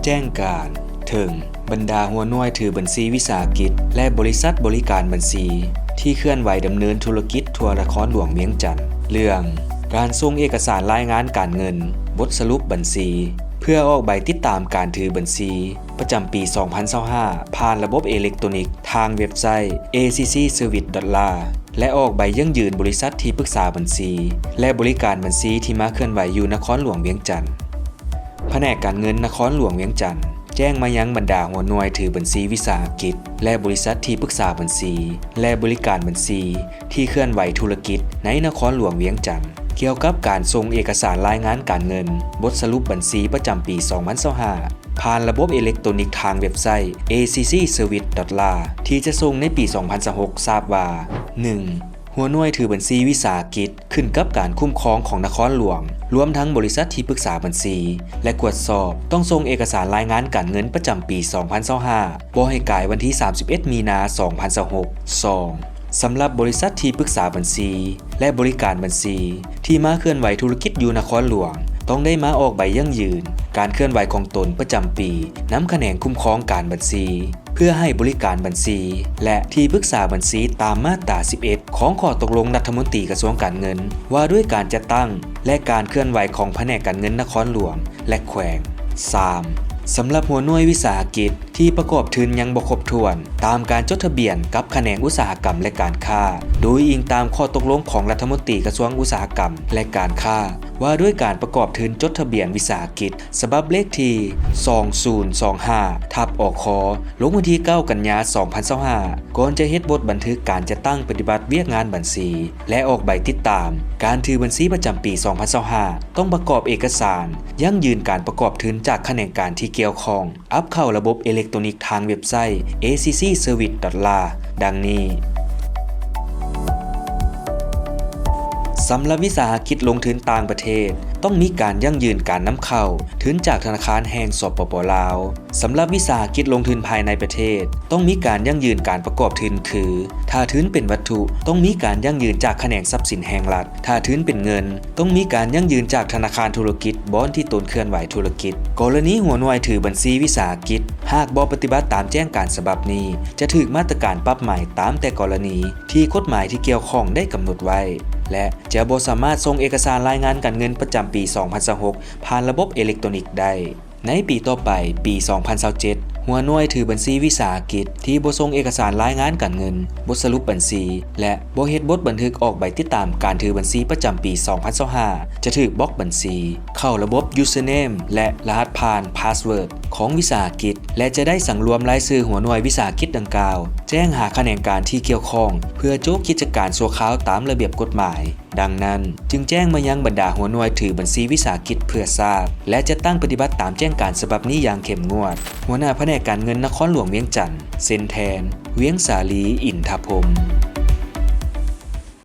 แจ้งการถึงบรรดาหัวหน่วยถือบัญชีวิสาหกิจและบริษัทบริการบัญชีที่เคลื่อนไหวดำเนินธุรกิจทั่วนครหลวงเวียงจันทร์เรื่องการส่งเอกสารรายงานการเงินบทสรุปบัญชีเพื่อออกใบติดตามการถือบัญชีประจำปี 2025 ผ่านระบบอิเล็กทรอนิกส์ทางเว็บไซต์ accservice.la และออกใบยั่งยืนบริษัทที่ปรึกษาบัญชีและบริการบัญชีที่มาเคลื่อนไหวอยู่นครหลวงเวียงจันทร์แผนกการเงินนครหลวงเวียงจันทร์แจ้งมายังบรรดาหัวหน่วยถือบัญชีวิสาหกิจและบริษัทที่ปรึกษาบัญชีและบริการบัญชีที่เคลื่อนไหวธุรกิจในนครหลวงเวียงจันทร์เกี่ยวกับการส่งเอกสารรายงานการเงินบทสรุปบัญชีประจำปี 2025 ผ่านระบบอิเล็กทรอนิกส์ทางเว็บไซต์ accservice.la ที่จะส่งในปี 2026 ทราบว่า 1. หัวหน่วยถือบัญชีวิสาหกิจขึ้นกับการคุ้มครองของนครหลวงรวมทั้งบริษัทที่ปรึกษาบัญชีและตรวจสอบต้องส่งเอกสารรายงานการเงินประจำปี 2025 บ่ให้กายวันที่ 31 มีนา 2026 2. สำหรับบริษัทที่ปรึกษาบัญชีและบริการบัญชีที่มาเคลื่อนไหวธุรกิจอยู่นครหลวงต้องได้มาออกใบยั่งยืนการเคลื่อนไหวของตนประจำปีนำคะแนนคุ้มครองการบัญชีเพื่อให้บริการบัญชีและที่ปรึกษาบัญชีตามมาตรา 11 ของข้อตกลงรัฐมนตรีกระทรวงการเงินว่าด้วยการจัดตั้งและการเคลื่อนไหวของแผนกการเงินนครหลวงและแขวง 3. สำหรับหัวหน่วยวิสาหกิจที่ประกอบทุนยังบ่ครบถ้วนตามการจดทะเบียนกับแขนงอุตสาหกรรมและการค้าโดยอิงตามข้อตกลงของรัฐมนตรีกระทรวงอุตสาหกรรมและการค้าว่าด้วยการประกอบทุนจดทะเบียนวิสาหกิจฉบับเลขที่ 2025 อค ลงวันที่ 9 กันยายน 2025 ก่อนจะเฮ็ดบทบันทึกการจัดตั้งปฏิบัติเวียกงานบัญชีและออกใบติดตามการถือบัญชีประจำปี 2025 ต้องประกอบเอกสารยั่งยืนการประกอบทุนจากแขนงการที่เกี่ยวข้องอัพเข้าระบบอิเล็กทรอนิกส์ทางเว็บไซต์ accservice.la ดังนี้สำหรับวิสาหกิจลงทุนต่างประเทศต้องมีการยั่งยืนการนำเข้าทุนจากธนาคารแห่งสปป.ลาวสำหรับวิสาหกิจลงทุนภายในประเทศต้องมีการยั่งยืนการประกอบทุนคือถ้าทุนเป็นวัตถุต้องมีการยั่งยืนจากแขนงทรัพย์สินแห่งรัฐถ้าทุนเป็นเงินต้องมีการยั่งยืนจากธนาคารธุรกิจบอนที่ตนเคลื่อนไหวธุรกิจกรณีหัวหน่วยถือบัญชีวิสาหกิจหากบ่ปฏิบัติตามแจ้งการฉบับนี้จะถูกมาตรการปรับใหม่ตามแต่กรณีที่กฎหมายที่เกี่ยวข้องได้กำหนดไว้และจะบ่สามารถส่งเอกสารรายงานการเงินประจำปี 2026 ผ่านระบบอิเล็กทรอนิกส์ได้ในปีต่อไปปี 2027 หัวหน่วยถือบัญชีวิสาหกิจที่บ่ส่งเอกสารรายงานการเงินบทสรุปบัญชีและบ่เฮ็ดบทบันทึกออกใบติดตามการถือบัญชีประจำปี 2025 จะถูกบล็อกบัญชีเข้าระบบ username และรหัสผ่าน password ของวิสาหกิจและจะได้สังรวมรายชื่อหัวหน่วยวิสาหกิจดังกล่าวแจ้งหาแขนงการที่เกี่ยวข้องเพื่อโจกกิจการชั่วคราวตามระเบียบกฎหมายดังนั้นจึงแจ้งมายังบรรดาหัวหน่วยถือบัญชีวิสาหกิจเพื่อทราบและจะตั้งปฏิบัติตามแจ้งการฉบับนี้อย่างเข้มงวดหัวหน้าแผนกการเงินนครหลวงเวียงจันทร์เซ็นแทนเวียงสาลีอินทพรม